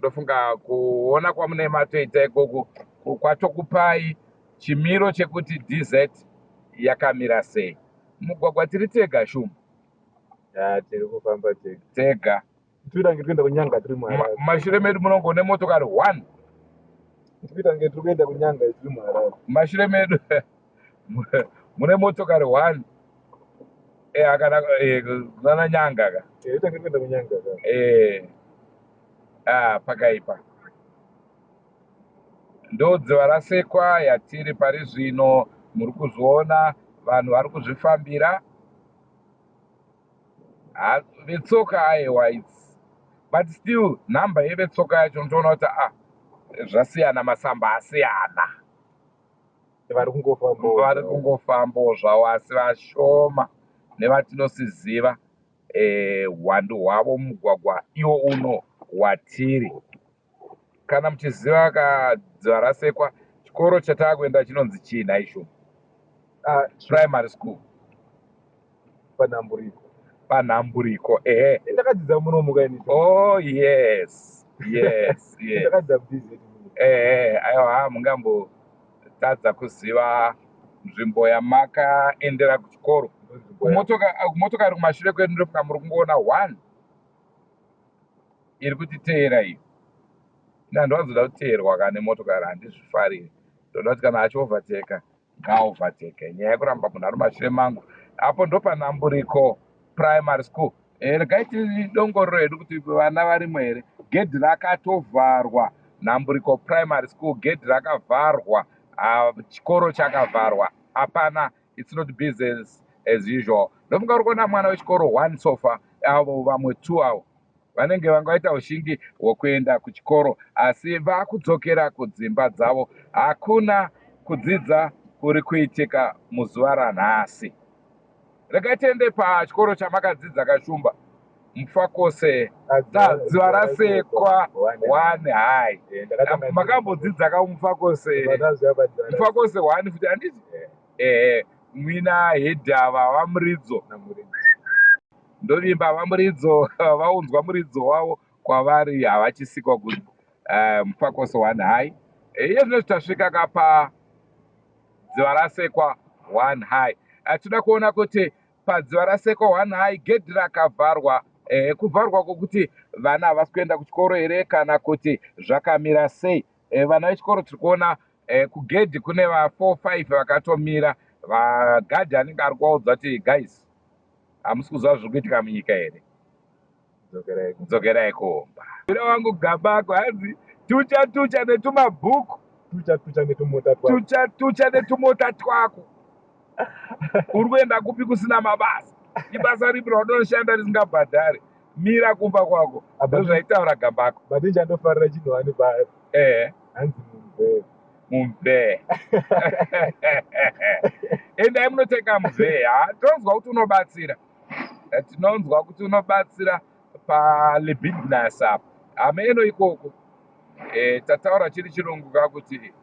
ndofunga kuona kwamune matoita ikoko kwatokupai chimiro chekuti DZ yakamira sei. Mugwagwa tiri tega shumba. Tiri kufamba tega. Tiri kuenda kunyanga tiri muHarare. Mashure medu munongone motokari 1. Tiri kuenda kunyanga tiri muHarare. Mashure medu mune motokari 1. Akana kunana nyanga ka. Tiri kuenda kunyanga ka. Pakaipa. Ndo dziva rasekwa yatiri pari zvino. Muri kuzviona vanhu vari kuzvifambira. Vetsoka aiwa idzi. But still nhamba yevetsoka yacho ndoona kuti zvasiyana, masamba asiyana. Vari kungofambawo zvavo asi vashoma nevatinosiziva hwandu hwavo mumugwagwa iwo uno watiri. Kana muchiziva kadziva rasekwa, chikoro chataakuenda chinonzi chii naisho? Primary school. Panhamburiko. Ndakadzidza muno mukaini. Oh yes. Ndakadzidza BZ. Aiwa mungambotadza kuziva nzvimbo yamakaendera kuchikoro. Kumotokari kumashure kwedu ndofunga muri kungoona 1 iri kutiteera iyo. Ndandowanzoda kuteerwa kana nemotokari, handizvifariri. Ndoda kuti kana achiovateka ngaaovateke. Nyaya yekuramba munhu ari mumashure mangu. Apo ndo panhamburiko primary school. Regai tidongororo hedu kuti vana varimo here. Gedhi rakatovharwa. Nhamburiko primary school gedhi rakavharwa. Chikoro chakavharwa. Hapana, it's not business as usual. Ndofunga uri kuona mwana wechikoro 1 sofa, avo vamwe 2 avo vanenge vangaita ushingi hwekuenda kuchikoro asi vakudzokera kudzimba dzavo. Hakuna kudzidza kuri kuitika muzuva ranhasi. Regai tiende pachikoro chamakadzidza kashumba. Mufakose dziva rasekwa 1 hai. Makambodzidza kamufakose 1 futi handiti? Mwina hedhava vamuridzo. Ndovimba vamuridzo vaunzwa muridzo wavo kwavari havachisikwa kuti mufakose 1 hai. Iye zvino tasvika kapa dziva rasekwa 1 hai. Tinoda kuona kuti padziva rasekwa 1 hai gedhi rakavharwa. Kuvharwa kwokuti vana havasi kuenda kuchikoro here kana kuti zvakamira sei. Vana vechikoro tiri kuona kugedhi kune va 4-5 vakatomira. Vagadhi anenge ari kuvaudza kuti guys, hamusi kuziva zviri kuitika munyika here, dzokerai kumba. Mira wangu gabako hanzi tucha netumabhuku, tucha netumota twako. Uri kuenda kupi kusina mabasa? Ibasa ripi raunoshanda risingabhadhari? Mira kumba kwako. Ndozvaitaura gabako. Badinja ndofarira chinhu wani bari. Hanzi mumvee. Endai munotenga mumvee. Tinonzwa kuti unobatsira. Tinonzwa kuti unobatsira palebusiness apo. Ameno ikoko. Tataura chiri chirungu kakuti